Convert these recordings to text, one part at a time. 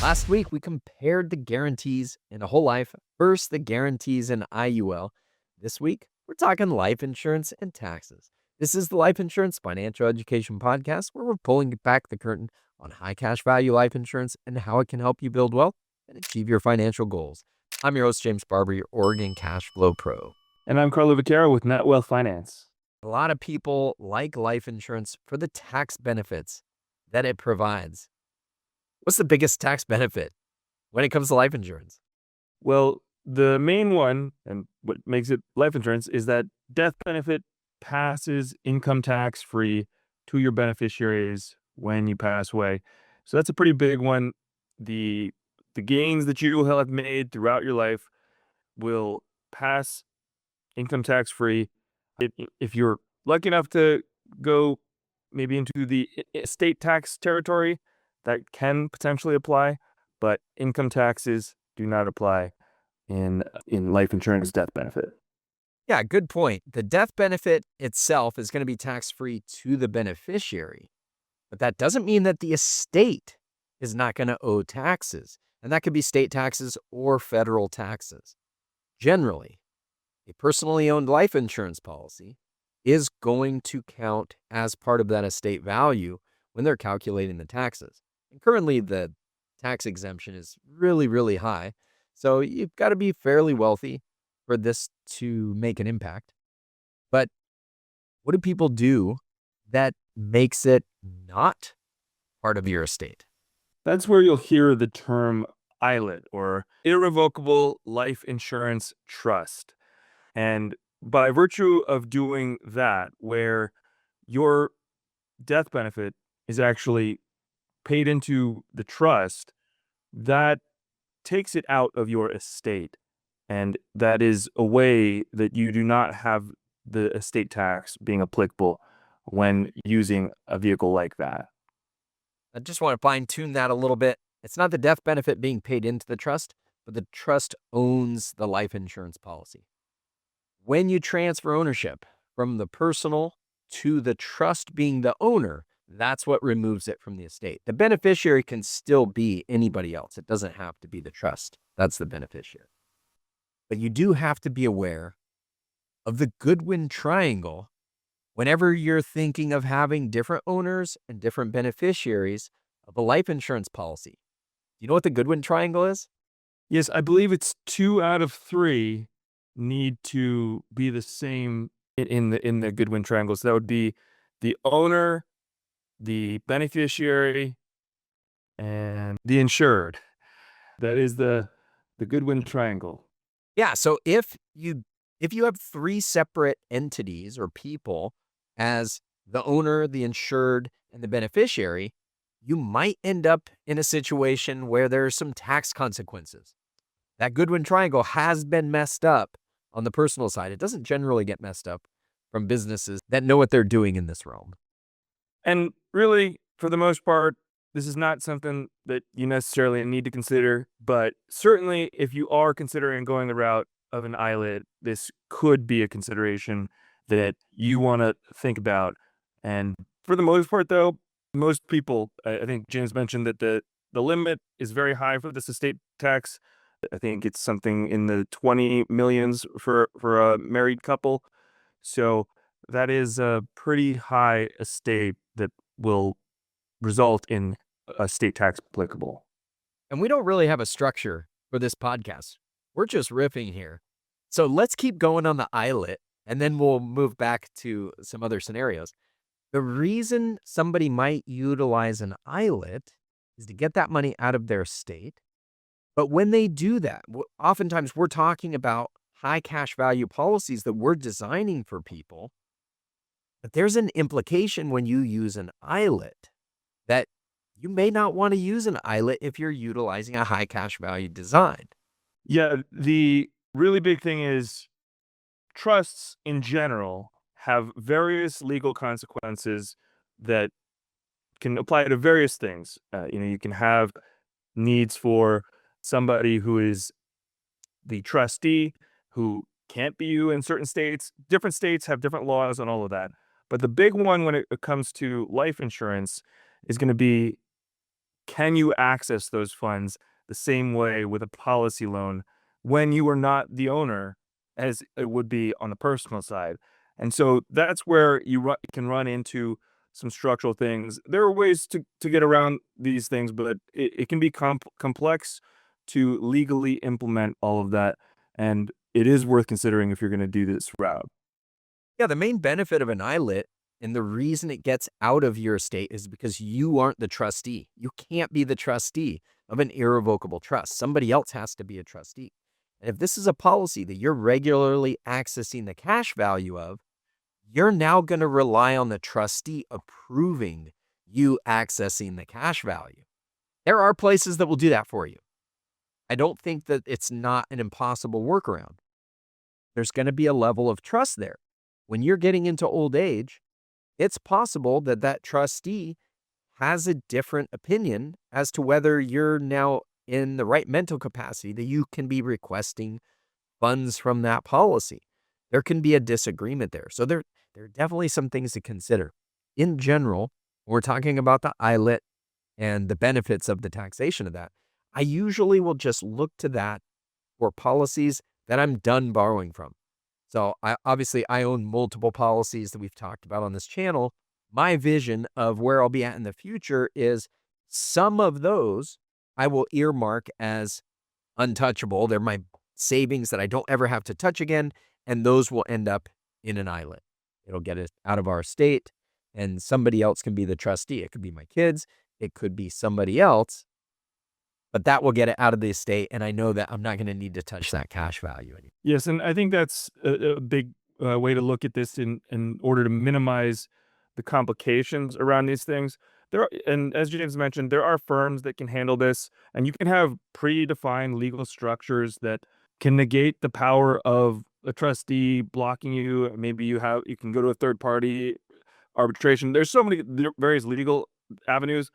Last week, we compared the guarantees in a whole life versus the guarantees in IUL. This week, we're talking life insurance and taxes. This is the Life Insurance Financial Education Podcast, where we're pulling back the curtain on high cash value life insurance and how it can help you build wealth and achieve your financial goals. I'm your host, James Barber, your Oregon Cash Flow Pro. And I'm Carlo Viqueira with Net Wealth Finance. A lot of people like life insurance for the tax benefits that it provides. What's the biggest tax benefit when it comes to life insurance? Well, the main one, and what makes it life insurance, is that death benefit passes income tax free to your beneficiaries when you pass away. So that's a pretty big one. The gains that you will have made throughout your life will pass income tax free. If you're lucky enough to go maybe into the estate tax territory, that can potentially apply, but income taxes do not apply in life insurance death benefit. Yeah, good point. The death benefit itself is going to be tax-free to the beneficiary, but that doesn't mean that the estate is not going to owe taxes, and that could be state taxes or federal taxes. Generally, a personally owned life insurance policy is going to count as part of that estate value when they're calculating the taxes. And currently, the tax exemption is really, really high, so you've got to be fairly wealthy for this to make an impact. But what do people do that makes it not part of your estate? That's where you'll hear the term ILIT, or Irrevocable Life Insurance Trust. And by virtue of doing that, where your death benefit is actually paid into the trust, that takes it out of your estate. And that is a way that you do not have the estate tax being applicable when using a vehicle like that. I just want to fine tune that a little bit. It's not the death benefit being paid into the trust, but the trust owns the life insurance policy. When you transfer ownership from the personal to the trust being the owner, that's what removes it from the estate. The beneficiary can still be anybody else. It doesn't have to be the trust. That's the beneficiary. But you do have to be aware of the Goodwin triangle whenever you're thinking of having different owners and different beneficiaries of a life insurance policy. Do you know what the Goodwin triangle is? Yes, I believe it's 2 out of 3 need to be the same in the Goodwin triangle. So that would be the owner, the beneficiary, and the insured. That is the Goodwin triangle. Yeah, so if you have 3 separate entities or people as the owner, the insured, and the beneficiary, you might end up in a situation where there are some tax consequences. That Goodwin triangle has been messed up on the personal side. It doesn't generally get messed up from businesses that know what they're doing in this realm. And really, for the most part, this is not something that you necessarily need to consider, but certainly if you are considering going the route of an ILIT, this could be a consideration that you want to think about. And for the most part, though, most people, I think James mentioned that the limit is very high for this estate tax. I think it's something in the 20 millions for a married couple. So that is a pretty high estate that will result in a state tax applicable. And we don't really have a structure for this podcast. We're just riffing here. So let's keep going on the ILIT, and then we'll move back to some other scenarios. The reason somebody might utilize an ILIT is to get that money out of their estate. But when they do that, oftentimes we're talking about high cash value policies that we're designing for people. But there's an implication when you use an ILIT that you may not want to use an ILIT if you're utilizing a high cash value design. Yeah, the really big thing is trusts in general have various legal consequences that can apply to various things. You can have needs for somebody who is the trustee who can't be you in certain states. Different states have different laws and all of that. But the big one when it comes to life insurance is going to be can you access those funds the same way with a policy loan when you are not the owner as it would be on the personal side? And so that's where you can run into some structural things. There are ways to get around these things, but it can be complex to legally implement all of that. And it is worth considering if you're going to do this route. Yeah, the main benefit of an ILIT and the reason it gets out of your estate is because you aren't the trustee. You can't be the trustee of an irrevocable trust. Somebody else has to be a trustee. And if this is a policy that you're regularly accessing the cash value of, you're now going to rely on the trustee approving you accessing the cash value. There are places that will do that for you. I don't think that it's not an impossible workaround. There's going to be a level of trust there. When you're getting into old age, it's possible that that trustee has a different opinion as to whether you're now in the right mental capacity that you can be requesting funds from that policy. There can be a disagreement there. So there are definitely some things to consider. In general, when we're talking about the ILIT and the benefits of the taxation of that, I usually will just look to that for policies that I'm done borrowing from. So obviously I own multiple policies that we've talked about on this channel. My vision of where I'll be at in the future is some of those I will earmark as untouchable. They're my savings that I don't ever have to touch again, and those will end up in an ILIT. It'll get it out of our estate, and somebody else can be the trustee. It could be my kids. It could be somebody else, but that will get it out of the estate, and I know that I'm not going to need to touch that cash value anymore. Yes, and I think that's a big way to look at this in order to minimize the complications around these things. And as James mentioned, there are firms that can handle this, and you can have predefined legal structures that can negate the power of a trustee blocking you. Maybe you can go to a third party arbitration. There's so many various legal avenues.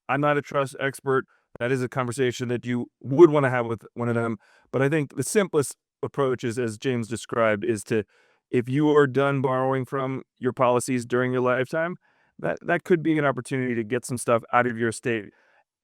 I'm not a trust expert. That is a conversation that you would want to have with one of them. But I think the simplest approach is, as James described, is to, if you are done borrowing from your policies during your lifetime, that could be an opportunity to get some stuff out of your estate.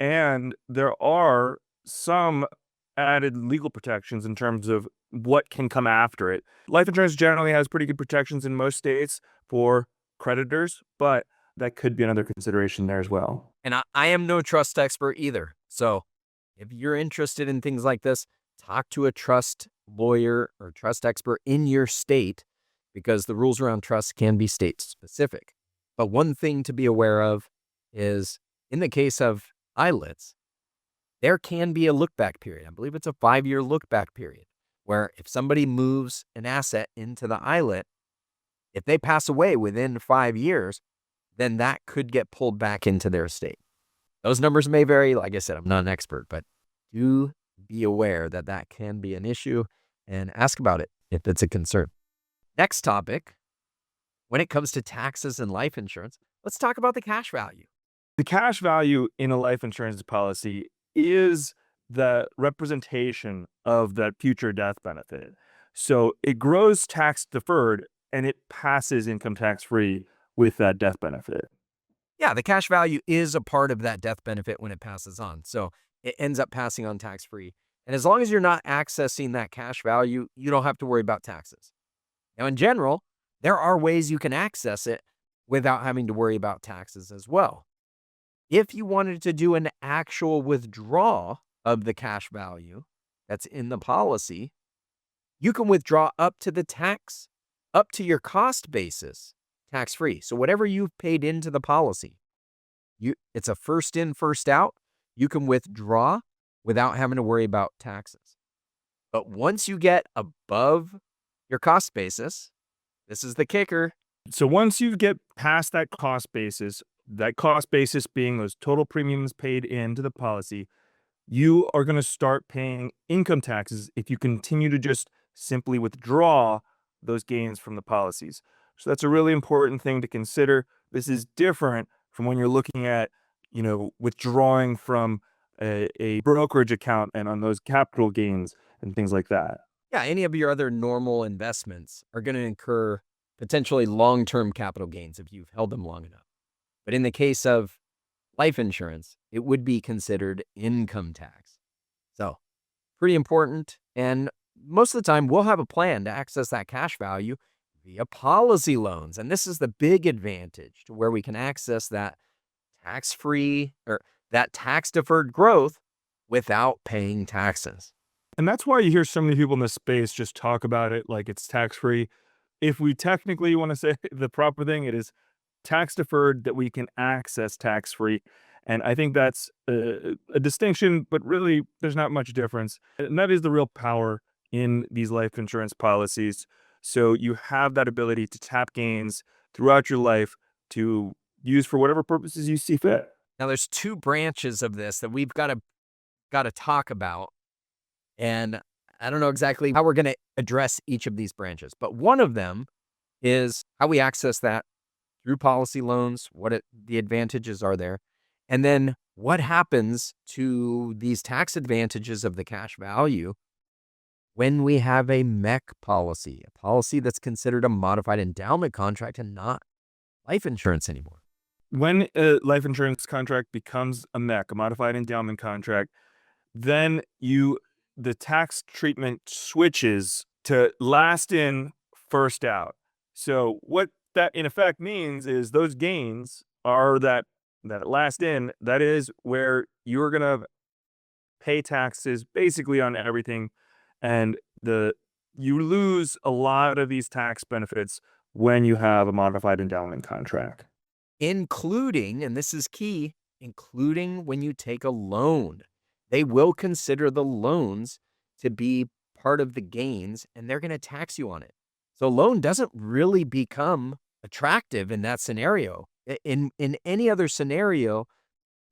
And there are some added legal protections in terms of what can come after it. Life insurance generally has pretty good protections in most states for creditors, but that could be another consideration there as well. And I am no trust expert either. So if you're interested in things like this, talk to a trust lawyer or trust expert in your state, because the rules around trust can be state specific. But one thing to be aware of is, in the case of ILITs, there can be a look back period. I believe it's a 5-year look back period, where if somebody moves an asset into the ILIT, if they pass away within 5 years, then that could get pulled back into their estate. Those numbers may vary. Like I said, I'm not an expert, but do be aware that that can be an issue and ask about it if it's a concern. Next topic, when it comes to taxes and life insurance, let's talk about the cash value. The cash value in a life insurance policy is the representation of that future death benefit. So it grows tax deferred and it passes income tax free with that death benefit. Yeah, the cash value is a part of that death benefit when it passes on. So it ends up passing on tax free. And as long as you're not accessing that cash value, you don't have to worry about taxes. Now, in general, there are ways you can access it without having to worry about taxes as well. If you wanted to do an actual withdrawal of the cash value that's in the policy, you can withdraw up to your cost basis, tax-free. So whatever you've paid into the policy, it's a first in, first out. You can withdraw without having to worry about taxes. But once you get above your cost basis, this is the kicker. So once you get past that cost basis being those total premiums paid into the policy, you are going to start paying income taxes if you continue to just simply withdraw those gains from the policies. So that's a really important thing to consider. This is different from when you're looking at, withdrawing from a brokerage account and on those capital gains and things like that. Yeah, any of your other normal investments are going to incur potentially long-term capital gains if you've held them long enough. But in the case of life insurance, it would be considered income tax. So, pretty important. And most of the time, we'll have a plan to access that cash value via policy loans. And this is the big advantage to where we can access that tax-free or that tax-deferred growth without paying taxes. And that's why you hear so many people in this space just talk about it like it's tax-free. If we technically want to say the proper thing, it is tax deferred that we can access tax free. And I think that's a distinction, but really there's not much difference. And that is the real power in these life insurance policies. So you have that ability to tap gains throughout your life to use for whatever purposes you see fit. Now, there's two branches of this that we've got to talk about, and I don't know exactly how we're going to address each of these branches, but one of them is how we access that through policy loans, the advantages are there, and then what happens to these tax advantages of the cash value when we have a MEC policy, a policy that's considered a modified endowment contract and not life insurance anymore. When a life insurance contract becomes a MEC, a modified endowment contract, then the tax treatment switches to last in, first out. So what that in effect means is those gains are that last in, that is where you're going to pay taxes basically on everything. And you lose a lot of these tax benefits when you have a modified endowment contract. Including, and this is key, including when you take a loan. They will consider the loans to be part of the gains, and they're going to tax you on it. So loan doesn't really become attractive in that scenario. In any other scenario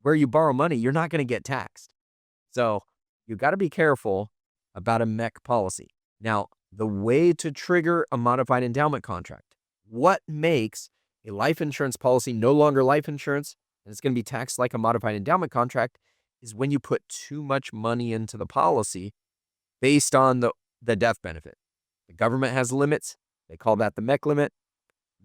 where you borrow money, you're not going to get taxed. So you got to be careful about a MEC policy. Now, the way to trigger a modified endowment contract, what makes a life insurance policy no longer life insurance, and it's going to be taxed like a modified endowment contract, is when you put too much money into the policy based on the death benefit. The government has limits. They call that the MEC limit.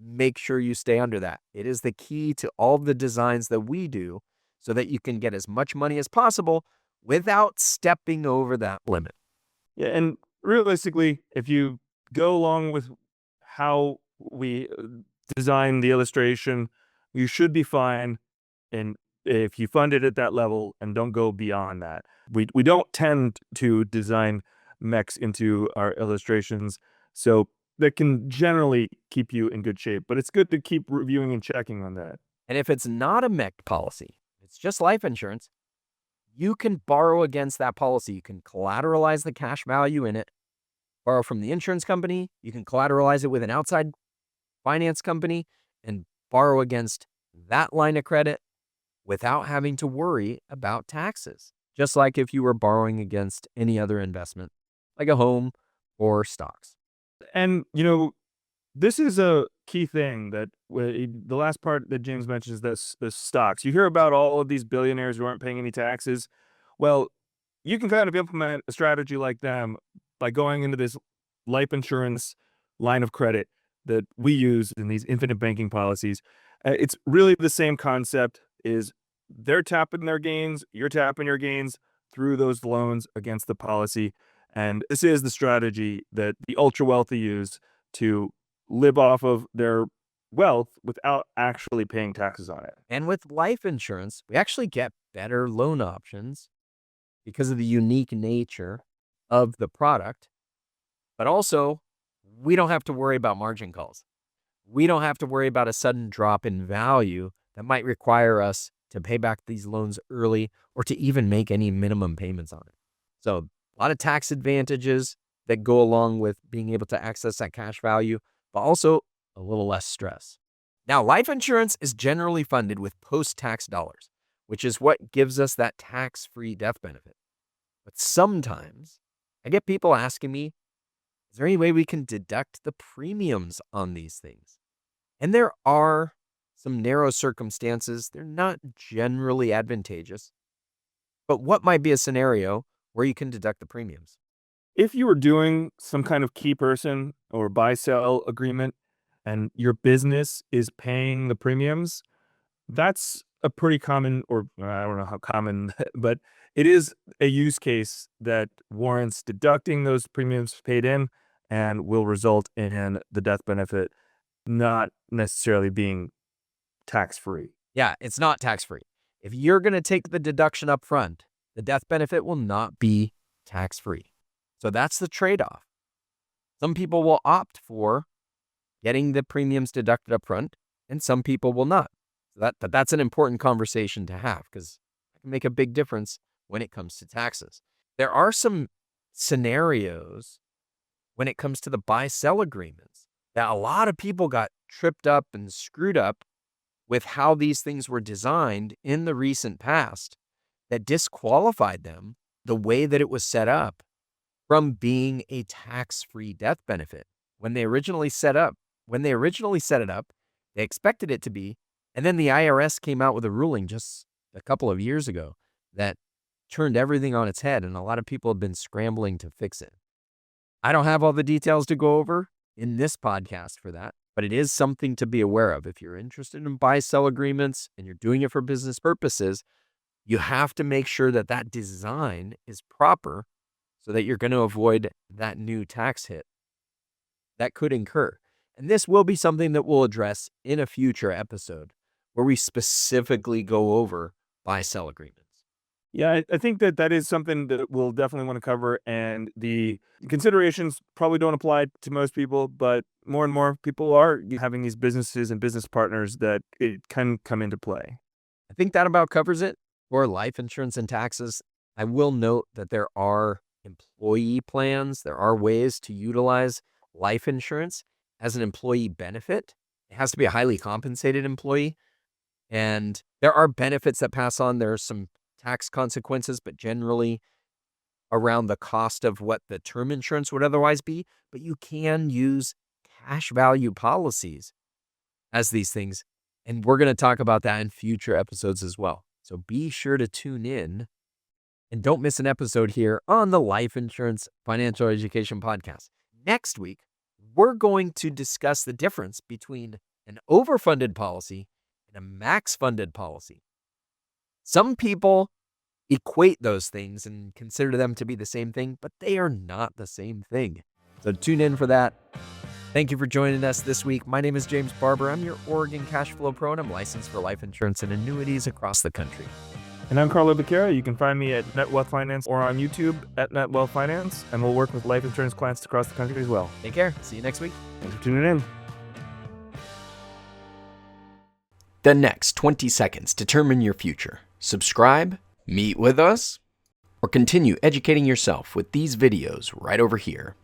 Make sure you stay under that. It is the key to all the designs that we do so that you can get as much money as possible without stepping over that limit. Yeah, and realistically, if you go along with how we design the illustration, you should be fine. And if you fund it at that level and don't go beyond that, we don't tend to design MECs into our illustrations. So that can generally keep you in good shape, but it's good to keep reviewing and checking on that. And if it's not a MEC policy, it's just life insurance, you can borrow against that policy. You can collateralize the cash value in it, borrow from the insurance company. You can collateralize it with an outside finance company and borrow against that line of credit without having to worry about taxes. Just like if you were borrowing against any other investment, like a home or stocks. And, this is a key thing that the last part that James mentions, this the stocks. You hear about all of these billionaires who aren't paying any taxes. Well, you can kind of implement a strategy like them by going into this life insurance line of credit that we use in these infinite banking policies. It's really the same concept. Is they're tapping their gains, you're tapping your gains through those loans against the policy. And this is the strategy that the ultra wealthy use to live off of their wealth without actually paying taxes on it. And with life insurance, we actually get better loan options because of the unique nature of the product. But also, we don't have to worry about margin calls. We don't have to worry about a sudden drop in value that might require us to pay back these loans early or to even make any minimum payments on it. So a lot of tax advantages that go along with being able to access that cash value, but also a little less stress. Now, life insurance is generally funded with post-tax dollars, which is what gives us that tax-free death benefit. But sometimes I get people asking me, is there any way we can deduct the premiums on these things? And there are some narrow circumstances. They're not generally advantageous. But what might be a scenario where you can deduct the premiums? If you were doing some kind of key person or buy-sell agreement and your business is paying the premiums, That's a pretty common, or I don't know how common, but it is a use case that warrants deducting those premiums paid in and will result in the death benefit not necessarily being tax-free. Yeah, it's not tax-free. If you're going to take the deduction up front, the death benefit will not be tax-free. So that's the trade-off. Some people will opt for getting the premiums deducted up front, and some people will not. So that's an important conversation to have because it can make a big difference when it comes to taxes. There are some scenarios when it comes to the buy-sell agreements that a lot of people got tripped up and screwed up with how these things were designed in the recent past that disqualified them the way that it was set up from being a tax-free death benefit. When they originally set it up, they expected it to be, and then the IRS came out with a ruling just a couple of years ago that turned everything on its head, and a lot of people have been scrambling to fix it. I don't have all the details to go over in this podcast for that, but it is something to be aware of. If you're interested in buy-sell agreements and you're doing it for business purposes, you have to make sure that that design is proper so that you're going to avoid that new tax hit that could incur. And this will be something that we'll address in a future episode where we specifically go over buy-sell agreements. Yeah, I think that is something that we'll definitely want to cover, and the considerations probably don't apply to most people, but more and more people are having these businesses and business partners that it can come into play. I think that about covers it for life insurance and taxes. I will note that there are employee plans. There are ways to utilize life insurance as an employee benefit. It has to be a highly compensated employee, and there are benefits that pass on. There are some tax consequences, but generally around the cost of what the term insurance would otherwise be. But you can use cash value policies as these things. And we're going to talk about that in future episodes as well. So be sure to tune in and don't miss an episode here on the Life Insurance Financial Education Podcast. Next week, we're going to discuss the difference between an overfunded policy and a max funded policy. Some people equate those things and consider them to be the same thing, but they are not the same thing. So tune in for that. Thank you for joining us this week. My name is James Barber. I'm your Oregon Cash Flow Pro, and I'm licensed for life insurance and annuities across the country. And I'm Carlo Viqueira. You can find me at Net Wealth Finance or on YouTube at Net Wealth Finance, and we'll work with life insurance clients across the country as well. Take care. See you next week. Thanks for tuning in. The next 20 seconds determine your future. Subscribe, meet with us, or continue educating yourself with these videos right over here.